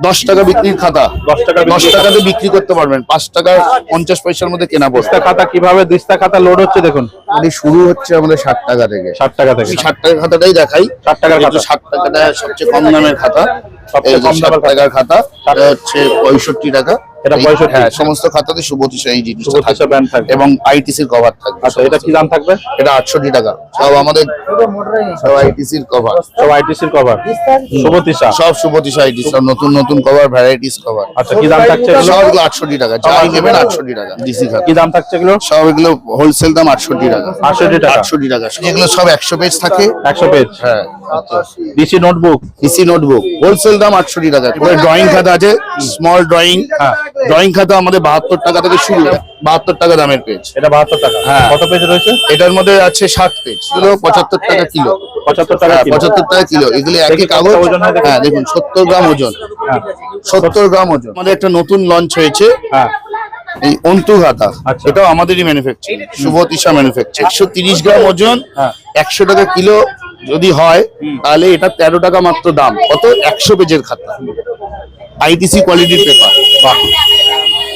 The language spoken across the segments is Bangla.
10 টাকা বিক্রির খাতা, 10 টাকাতে বিক্রি করতে পারবেন, 5 টাকা 50 পয়সার মধ্যে কেনা পড়বে। দিস্তা খাতা কিভাবে দিস্তা খাতা লোড হচ্ছে দেখুন, এটি শুরু হচ্ছে আমাদের 60 টাকা থেকে। 60 টাকা থেকে। 60 টাকার খাতাটাই দেখাই। 60 টাকার খাতা, 60 টাকাটা সবচেয়ে কম দামের খাতা, সবচেয়ে কম দামের টাকার খাতা হচ্ছে 65 টাকা। এটা 65। হ্যাঁ, সমস্ত খাতাতে সুবতিশা এই জিনিসটা সুবতিশা ব্র্যান্ড থাকবে এবং আইটিসির কভার থাকবে। আচ্ছা, এটা কি দাম থাকবে? এটা 68 টাকা। সব আমাদের সব আইটিসির কভার, সব আইটিসির কভার, সুবতিশা, সব সুবতিশা আইটিস, সব নতুন নতুন কভার, ভ্যারাইটিস কভার। আচ্ছা, কি দাম থাকছে? সবগুলো 68 টাকা, যাই নেবেন 68 টাকা। ডিসি খাতা কি দাম থাকছে এগুলো? সব এগুলো হোলসেল দাম 68 টাকা। 68 টাকা, 68 টাকা। এগুলো সব 100 পেজ থাকে। 100 পেজ। হ্যাঁ, DC notebook, DC notebook wholesale দাম 68 টাকা। ড্রয়িং খাতা আছে, স্মল ড্রয়িং। ড্রয়িং খাতা আমাদের 72 টাকা থেকে শুরু, 72 টাকা দামের পেজ। এটা 72 টাকা। হ্যাঁ। কত পেজ রয়েছে? এটার মধ্যে আছে 60 পেজ। এগুলো 75 টাকা কিলো। 75 টাকা কিলো। 75 টাকা কিলো। এগুলো একই কাগজ। হ্যাঁ, দেখুন 70 গ্রাম ওজন। 70 গ্রাম ওজন। আমাদের একটা নতুন লঞ্চ হয়েছে, হ্যাঁ, এই অন্তু খাতা। আচ্ছা। এটাও আমাদেরই ম্যানুফ্যাকচারিং, সুবতিশা ম্যানুফ্যাকচার। 130 গ্রাম ওজন, হ্যাঁ। 100 টাকা কিলো যদি হয়, তাহলে এটা 13 টাকা মাত্র দাম। কত? 100 পেজের খাতা, আইটিসি কোয়ালিটির পেপার। বাহ,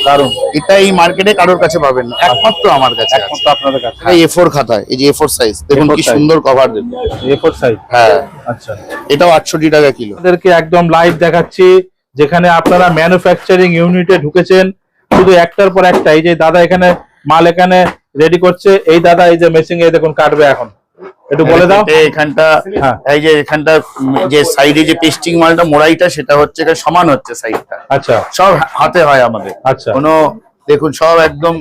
দারুন। এটা এই মার্কেটে কারোর কাছে পাবেন না, একমাত্র আমার কাছে আছে। একমাত্র আপনাদের কাছে। এই A4 খাতা, এই যে A4 সাইজ, দেখুন A4 কি size। সুন্দর কভার দেখুন। A4 size. হ্যাঁ, আচ্ছা, এটাও 68 টাকা কিলো। আপনাদেরকে একদম লাইভ দেখাচ্ছি, যেখানে আপনারা ম্যানুফ্যাকচারিং ইউনিটে ঢুকেছেন, শুধু একটার পর একটা। এই যে দাদা এখানে মাল এখানে রেডি করছে, এই দাদা এই যে মেশিং এ দেখুন কাটবে এখন, একটু বলে দাও। এখানটা, হ্যাঁ। এই যে এখানটা যে সাইডে যে পেস্টিং মালটা মোড়াইটা, সেটা হচ্ছে এটা সমান হচ্ছে সাইডটা। আচ্ছা, সব হাতে হয় আমাদের। আচ্ছা। কোনো দেখুন সব একদম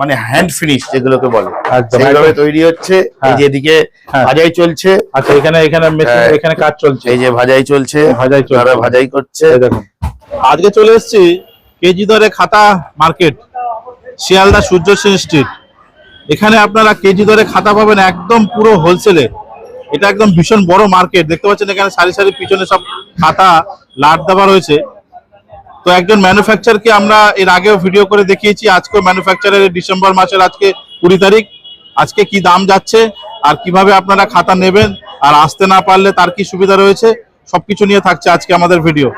মানে হ্যান্ড ফিনিশ যেগুলোকে বলে, একদম, সেইভাবে একদম। তৈরি হচ্ছে। এই হ্যাঁ। যে এদিকে হ্যাঁ। ভাজাই চলছে। আচ্ছা, এখানে মেশিন, হ্যাঁ। এখানে কাজ চলছে। এই যে ভাজাই চলছে, ভাজাই চলছে। তারা ভাজাই করছে। এই দেখুন, আজকে চলে এসেছি কেজি দরে খাতা মার্কেট, শিয়ালদা সূর্যসেন স্ট্রিট। এখানে আপনারা কেজি দরে খাতা পাবেন একদম পুরো হোলসেলে। এটা একদম ভীষণ বড় মার্কেট, দেখতে পাচ্ছেন এখানে সারি সারি পিছনে সব খাতা লাট দেওয়া রয়েছে। তো একজন ম্যানুফ্যাকচারকে আমরা এর আগেও ভিডিও করে দেখিয়েছি, আজকেও ম্যানুফ্যাকচারের ডিসেম্বর মাসের আজকে 20 তারিখ, আজকে কি দাম যাচ্ছে আর কিভাবে আপনারা খাতা নেবেন, আর আসতে না পারলে তার কি সুবিধা রয়েছে, সবকিছু নিয়ে থাকছে আজকে আমাদের ভিডিও।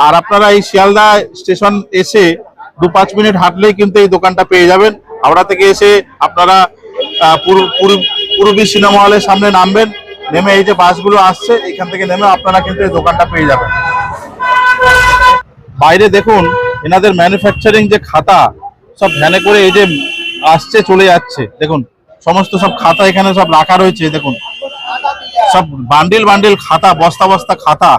আর আপনারা এই শিয়ালদা স্টেশন এসে 2-5 মিনিট হাঁটলেই কিন্তু এই দোকানটা পেয়ে যাবেন। হাওড়া থেকে এসে আপনারা পূর্বী সিনেমা হলের সামনে নামবেন, নেমে এই যে বাসগুলো আসছে এখান থেকে নেমে আপনারা কিন্তু এই দোকানটা পেয়ে যাবেন। বাইরে দেখুন এনাদের ম্যানুফ্যাকচারিং যে খাতা, সব ভ্যানে করে এই যে আসছে চলে যাচ্ছে। দেখুন সমস্ত সব খাতা এখানে সব রাখা রয়েছে, দেখুন সব বান্ডিল বান্ডিল খাতা, বস্তা বস্তা খাতা।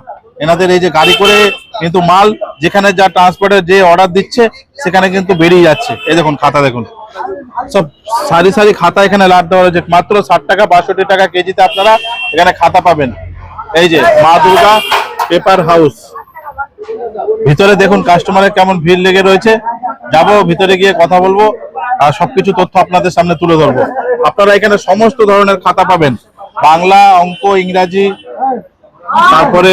এনাদের এই যে গাড়ি করে কিন্তু মাল যেখানে যা ট্রান্সপোর্টের যে অর্ডার দিচ্ছে সেখানে কিন্তু বেরিয়ে যাচ্ছে। এই দেখুন খাতা, দেখুন সব সারি সারি খাতা এখানে লাট দেওয়া রয়েছে। মাত্র 60 টাকা 62 টাকা কেজিতে আপনারা এখানে খাতা পাবেন। এই যে মা দুর্গা পেপার হাউস, ভিতরে দেখুন কাস্টমারের কেমন ভিড় লেগে রয়েছে। যাবো ভিতরে গিয়ে কথা বলবো আর সবকিছু তথ্য আপনাদের সামনে তুলে ধরবো। আপনারা এখানে সমস্ত ধরনের খাতা পাবেন, বাংলা, অঙ্ক, ইংরাজি, তারপরে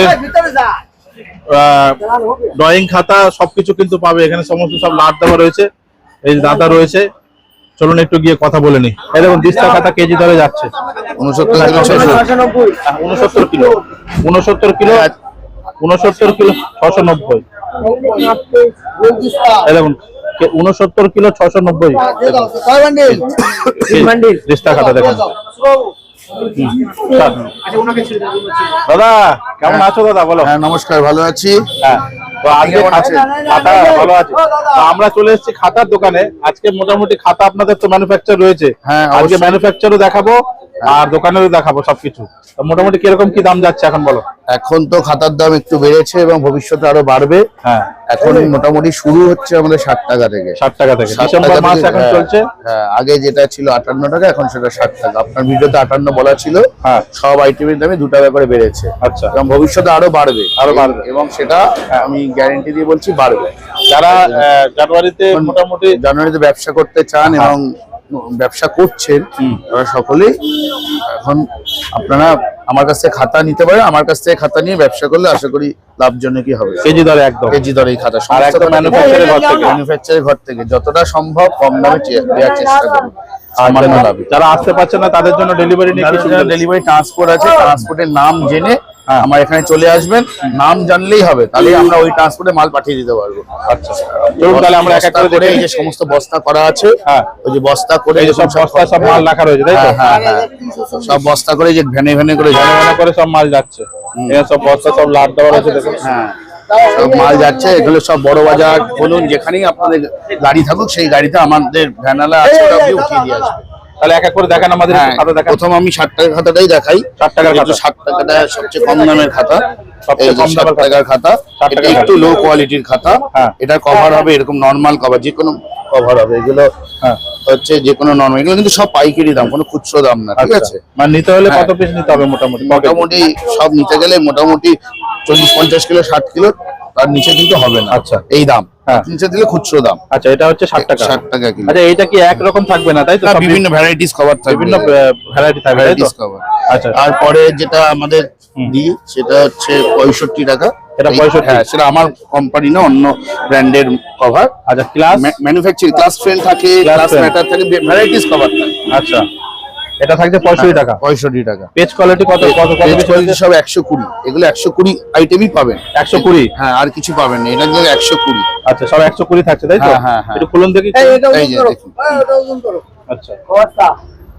ড্রয়িং খাতা, সবকিছু কিন্তু পাবে এখানে। সমস্ত সব লাট দেওয়া রয়েছে। এই দাদা রয়েছে, চলুন একটু গিয়ে কথা বলে নি। এই দেখুন দিস্তা খাতা কেজি ধরে যাচ্ছে 69 কিলো, 69 কিলো, 69 কিলো, 69 কিলো 690। এই দেখুন 69 কিলো 690 দিস্তা খাতা। দেখুন দাদা কেমন আছো? দাদা বলো। হ্যাঁ, নমস্কার, ভালো আছি। হ্যাঁ, তো আজকে খাতা ভালো আছে। তো আমরা চলে এসেছি খাতার দোকানে। আজকে মোটামুটি খাতা আপনাদের তো ম্যানুফ্যাকচার রয়েছে। হ্যাঁ, আজকে ম্যানুফ্যাকচারও দেখাবো আর দোকানেরও দেখাবো সবকিছু। তো মোটামুটি কিরকম কি দাম যাচ্ছে এখন বলো? এখন তো খাতার দাম একটু বেড়েছে এবং ভবিষ্যতে আরো বাড়বে। হ্যাঁ, এখন মোটামুটি শুরু হচ্ছে আমাদের 60 টাকা থেকে। 60 টাকা থেকে 60 ডিসেম্বর টাকা মাস থেকে, এখন হ্যাঁ, চলছে। হ্যাঁ, আগে যেটা ছিল 58 টাকা, এখন সেটা 60 টাকা। আপনার ভিডিওতে 58 বলা ছিল। হ্যাঁ, সব আইটেমের দামে 2 টাকা করে বেড়েছে। আচ্ছা, এবং ভবিষ্যতে আরো বাড়বে, আরো বাড়বে। এবং সেটা আমি গ্যারান্টি দিয়ে বলছি বাড়বে। যারা জানুয়ারিতে মোটামুটি জানুয়ারিতে ব্যবসা করতে চান এবং ব্যবসা করছেন, তারা সকলেই এখন আপনারা আমার কাছ থেকে খাতা নিতে পারেন। আমার কাছ থেকে খাতা নিয়ে ব্যবসা করলে আশা করি লাভজনকই হবে। কেজি দরে একদম কেজি দরে এই খাতা, আর একদম ম্যানুফ্যাকচারের ঘর থেকে, ম্যানুফ্যাকচারের ঘর থেকে যতটা সম্ভব কম দামে দেওয়ার চেষ্টা করুন। সামান্য লাভে। যারা আসতে পারছে না তাদের জন্য ডেলিভারি নিয়ে কিছু ডেলিভারি ট্রান্সপোর্ট আছে, ট্রান্সপোর্টের নাম জেনে হ্যাঁ। আমার এখানে চলে আসবেন, নাম জানলেই হবে, তাহলে আমরা ওই ট্রান্সপোর্টে মাল পাঠিয়ে দিতে পারবো। আচ্ছা চলুন তাহলে আমরা এক এক করে দেখে এই যে সমস্ত বস্তা করা আছে, হ্যাঁ। ওই যে বস্তা করে এই যে সব বস্তায় সব মাল রাখা রয়েছে তাই তো? হ্যাঁ হ্যাঁ সব বস্তা করে যে ভ্যানে ভ্যানে করে ঘন ঘন করে সব মাল যাচ্ছে, এখানে সব বস্তা সব লাট দেওয়া রয়েছে দেখুন। হ্যাঁ সব মাল যাচ্ছে, এগুলো সব বড় বাজার বলুন যেখানেই আপনাদের গাড়ি থাকুক সেই গাড়িতে আমাদের ভ্যানালা আছে, ওটা আপনি উঠিয়ে দিয়ে আসবে। তাহলে এক এক করে দেখান আমাদের, হ্যাঁ, খাতা দেখান। প্রথম আমি 60 টাকার খাতাটাই দেখাই। 60 টাকার যেহেতু খাতা। 60 টাকাটা সবচেয়ে কম দামের খাতা, সবচেয়ে এই যে কম দামের 60 টাকার খাতা, 60 এটা টাকার একটু লো কোয়ালিটির খাতা। হ্যাঁ। এটা কভার হবে এরকম নরমাল কভার, যে কোনো কভার হবে এগুলো। হ্যাঁ। হচ্ছে যে কোনো নরমাল, এগুলো কিন্তু সব পাইকারি দাম, কোনো খুচরো দাম না, ঠিক আচ্ছা, আছে? মানে নিতে হলে হ্যাঁ। কত পিস নিতে হবে মোটামুটি? মোটামুটি সব নিতে গেলে মোটামুটি 40-50 কিলো 60 কিলো, তার নিচে কিন্তু হবে না। আচ্ছা। এই দাম, হ্যাঁ। নিচে দিলে খুচরো দাম। আচ্ছা এটা হচ্ছে 60 টাকা। 60 টাকা কিলো। আচ্ছা এইটা কি একরকম থাকবে না তাই তো? না, সব বিভিন্ন ভ্যারাইটিস কভার থাকবে, বিভিন্ন ভ্যারাইটি থাকবে তাই তো? Varieties cover. আচ্ছা তারপরে যেটা আমাদের দিই সেটা হচ্ছে 65 টাকা। এটা 65? হ্যাঁ, সেটা আমার কোম্পানি না, অন্য ব্র্যান্ডের কভার। আচ্ছা ক্লাস ম্যানুফ্যাকচারিং ক্লাস ফ্রেন্ড থাকে, Class ক্লাস Friend। ম্যাটার থাকে, ভ্যারাইটিস কভার থাকে। আচ্ছা এটা থাকছে 65 টাকা। 65 টাকা। পেজ কোয়ালিটি কত কত কত পেজ পিস কোয়ালিটি হয়েছে? সব 120, এগুলো 120 আইটেমই পাবেন। 120? হ্যাঁ, আর কিছু পাবেন না, এটা কিন্তু 120। আচ্ছা সব 120 থাকছে তাই তো? হ্যাঁ, হ্যাঁ, হ্যাঁ। একটু খুলুন দেখি। এই যে দেখুন, আচ্ছা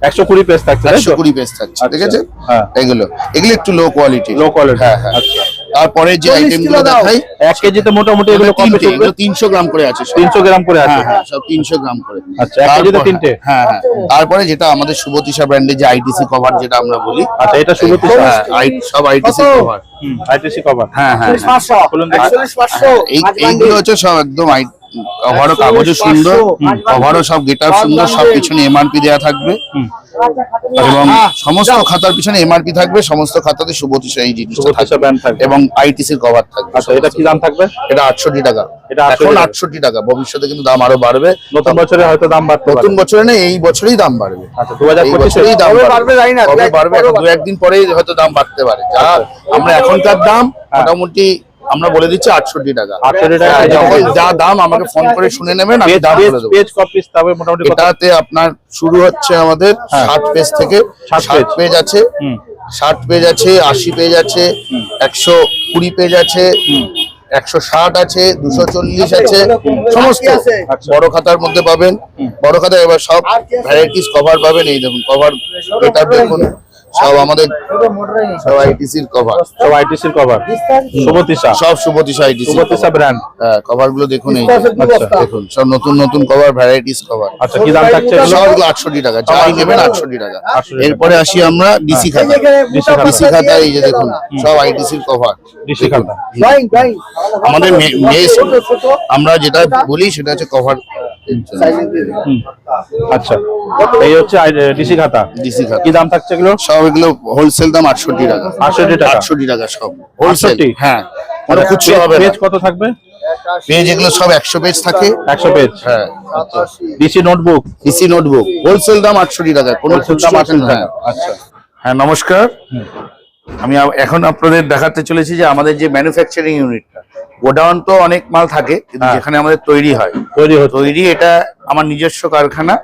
120 পেজ থাকছে তাই তো? 120 পেজ থাকছে, ঠিক আছে? হ্যাঁ। এগুলো একটু লো কোয়ালিটি। Low quality. হ্যাঁ হ্যাঁ। আচ্ছা তারপরে যে আইটেমগুলো দেখাই, 1 কেজিতে মোটামুটি এগুলো কত তিনটে, পিস এগুলো 300 গ্রাম করে আছে সব। 300 গ্রাম করে আছে? হ্যাঁ হ্যাঁ, সব 300 গ্রাম করে। আচ্ছা 1 কেজিতে তারপর- তিনটে? হ্যাঁ হ্যাঁ। তারপরে যেটা আমাদের সুবতিশা ব্র্যান্ডের যে আইটিসি কভার যেটা আমরা বলি, আচ্ছা এটা সুবতিশা? হ্যাঁ, সব আইটিসি কভার। ITC cover. হ্যাঁ হ্যাঁ খুলুন দেখি। এইগুলো হচ্ছে সব একদম কভারও কাগজও সুন্দর, কভারও সব গেটার সুন্দর, সব পিছনে এমআরপি দেওয়া থাকবে এবং সমস্ত খাতার পিছনে এমআরপি থাকবে, সমস্ত খাতাতে সুবতিশা এই জিনিসটা সুবতিশা থাকবে ব্র্যান্ড থাকবে এবং আইটিসির কভার থাকবে। আচ্ছা এটা কি দাম থাকবে? এটা 68 টাকা। এটা 68 এখন টাকা। 68 টাকা, ভবিষ্যতে কিন্তু দাম আরো বাড়বে। নতুন বছরে হয়তো দাম বাড়তে পারে। নতুন বছরে না, এই বছরেই দাম বাড়বে। আচ্ছা এই 2025 বছরেই দাম কবে বাড়বে জানি না, কবে বাড়বে, এখন 2-1 দিন পরেই হয়তো দাম বাড়তে পারে। যা আমরা এখনকার দাম মোটামুটি আমরা বলে দিচ্ছি 68 টাকা। 68 টাকা। হ্যাঁ, যখন যা দাম আমাকে ফোন করে শুনে নেবেন, আমি দাম বলে দেবো। পেজ কত পিস তবে মোটামুটি কত? এটাতে আপনার শুরু হচ্ছে আমাদের 60 পেজ থেকে। 60 পেজ আছে, 60 পেজ আছে, 80 পেজ আছে, 120 পেজ আছে, 160 আছে, 240 আছে, সমস্ত আচ্ছা। বড় খাতার মধ্যে পাবেন। বড় খাতা এবার সব ভ্যারাইটিস কভার পাবেন। এই দেখুন কভার, এটা দেখুন সব আমাদের সব আইটিসির কভার, সব আইটিসির কভার। সুবতিশা? সব সুবতিশা আইটিসি সুবতিশা ব্র্যান্ড। হ্যাঁ, কভার গুলো দেখুন, এই যে। আচ্ছা দেখুন সব নতুন নতুন কভার, ভ্যারাইটিস কভার। আচ্ছা কি দাম থাকছে এগুলো? সবগুলো 68 টাকা, যাই নেবেন 68 টাকা। 68 টাকা। এরপরে আসি আমরা ডিসি খাতা। ডিসি খাতা এই যে দেখুন সব আইটিসির কভার। ডিসি খাতা। আমাদের আমরা যেটা বলি সেটা হচ্ছে কভার আচ্ছা এই হচ্ছে ডিসি খাতা। ডিসি খাতা কি দাম থাকছে এগুলো? সব এগুলো হোলসেল দাম 68 টাকা। 68 টাকা? 68 টাকা সব হোলসেল। 68? হ্যাঁ, মানে খুচরো হবে না। পেজ কত থাকবে? পেজ এগুলো সব 100 পেজ থাকে। 100 পেজ? হ্যাঁ, DC notebook? DC notebook wholesale দাম 68 টাকা, কোনো হোলসেল খুচরো দাম আছে 68 না। টাকা। আচ্ছা হ্যাঁ, নমস্কার। আমি এখন আপনাদের দেখাতে চলেছি যে আমাদের যে ম্যানুফ্যাকচারিং ইউনিটটা, গোডাউন তো অনেক মাল থাকে, কিন্তু হ্যাঁ। যেখানে আমাদের তৈরি হয়, তৈরি এটা আমার নিজস্ব কারখানা।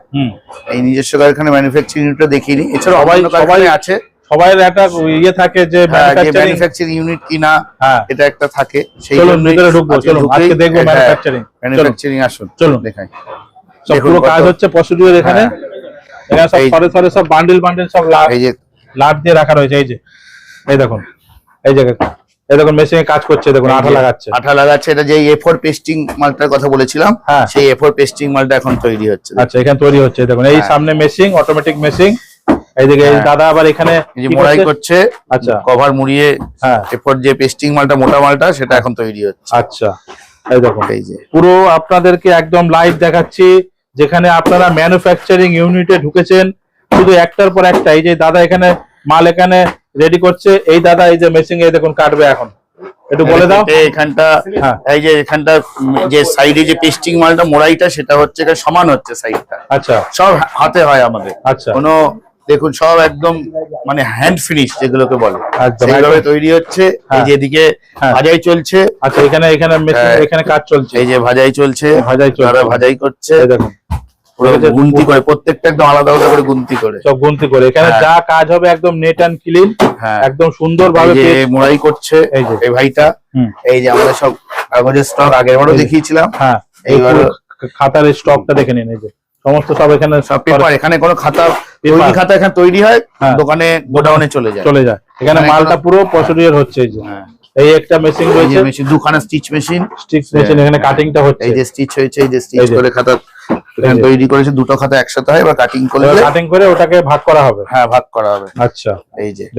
এই নিজস্ব কারখানা ম্যানুফ্যাকচারিং ইউনিটটা দেখিনি, এছাড়া অন্য কারখানা আছে। সবাই একটা ইয়ে থাকে যে ম্যানুফ্যাকচারিং ইউনিট কিনা, হ্যাঁ। এটা একটা থাকে। সেই চলুন জন্যই ভিতরে ঢুকবো, চলুন আজকে দেখবো ম্যানুফ্যাকচারিং। ম্যানুফ্যাকচারিং আসুন, চলুন দেখাই। সব দেখুন পুরো কত- কাজ হচ্ছে প্রসিডিউর এখানে। এখানে সব এই- সরে সরে সব বান্ডিল বান্ডিল সব এই যে লাট দিয়ে রাখা রয়েছে। এই যে এই দেখুন, এই যে এই দেখুন মেশিনে কাজ করছে, দেখুন আঠা লাগাচ্ছে। আঠা লাগাচ্ছে, এটা যে A4 পেস্টিং মালটার কথা বলেছিলাম, হ্যাঁ। সেই A4 পেস্টিং মালটা এখন তৈরি হচ্ছে। আচ্ছা এখানে তৈরি হচ্ছে, দেখুন এই হ্যাঁ। সামনে মেশিন, অটোমেটিক মেশিন। এইদিকে এই হ্যাঁ। দাদা আবার এখানে এই যে কি মোড়াই করছে? করছে, আচ্ছা। কভার মুড়িয়ে হ্যাঁ। এরপর যে পেস্টিং মালটা, মোটা মালটা, সেটা এখন তৈরি হচ্ছে। আচ্ছা এই দেখুন এই যে পুরো আপনাদেরকে একদম লাইভ দেখাচ্ছি, যেখানে আপনারা ম্যানুফ্যাকচারিং ইউনিটে ঢুকেছেন, শুধু একটার পর একটা। এই যে দাদা এখানে মাল এখানে রেডি করছে, এই দাদা এই যে মেশিন এ দেখুন কাটবে এখন, একটু বলে দাও। এখানটা হ্যাঁ। এই যে এখানটা যে সাইডে যে পেস্টিং মালটা মোড়াইটা, সেটা হচ্ছে এখানে সমান হচ্ছে সাইডটা। আচ্ছা সব হাতে হয় আমাদের। আচ্ছা কোনো দেখুন সব একদম মানে হ্যান্ড ফিনিশ যেগুলোকে বলে, একদম, সেইভাবে একদম। তৈরি হচ্ছে। এই হ্যাঁ। যে এদিকে হ্যাঁ। ভাজাই চলছে, আচ্ছা এখানে এখানে মেশিন হ্যাঁ। এখানে কাজ চলছে, এই যে ভাজাই চলছে, ভাজাই চলছে। তারা ভাজাই করছে। এই দেখুন পুরো গুনতি করে, প্রত্যেকটা একদম আলাদা আলাদা করে গুনতি করে, সব গুনতি করে। এখানে হ্যাঁ। যা কাজ হবে একদম নেট অ্যান্ড ক্লিন, হ্যাঁ একদম সুন্দর ভাবে এই যে মোড়াই করছে এই যে। এই ভাইটা। হুম। এই যে আমাদের সব কাগজের স্টক আগের বারও এই যে। দেখিয়েছিলাম। হ্যাঁ, এইবার পুরো খাতার স্টকটা দেখে নিন। এই যে সমস্ত সব এখানে সব পেপার, এখানে কোনো খাতা তৈরি খাতা এখানে তৈরি হয়, হ্যাঁ। দোকানে গোডাউনে চলে যায়। এখানে এখানে মালটা কোনো- পুরো প্রসিডিওর হচ্ছে। এই যে হ্যাঁ এই একটা মেশিন এই যে রয়েছে, মেশিন, দুখানা স্টিচ মেশিন, স্টিচ মেশিন, এখানে কাটিংটা হচ্ছে। এই যে স্টিচ হয়েছে, এই যে স্টিচ এই যে। করে খাতা এখানে যে। তৈরি করেছে, দুটো খাতা একসাথে হয়, এবার কাটিং করলে কাটিং করে ওটাকে ভাগ করা হবে। হ্যাঁ ভাগ করা হবে। আচ্ছা, এই যে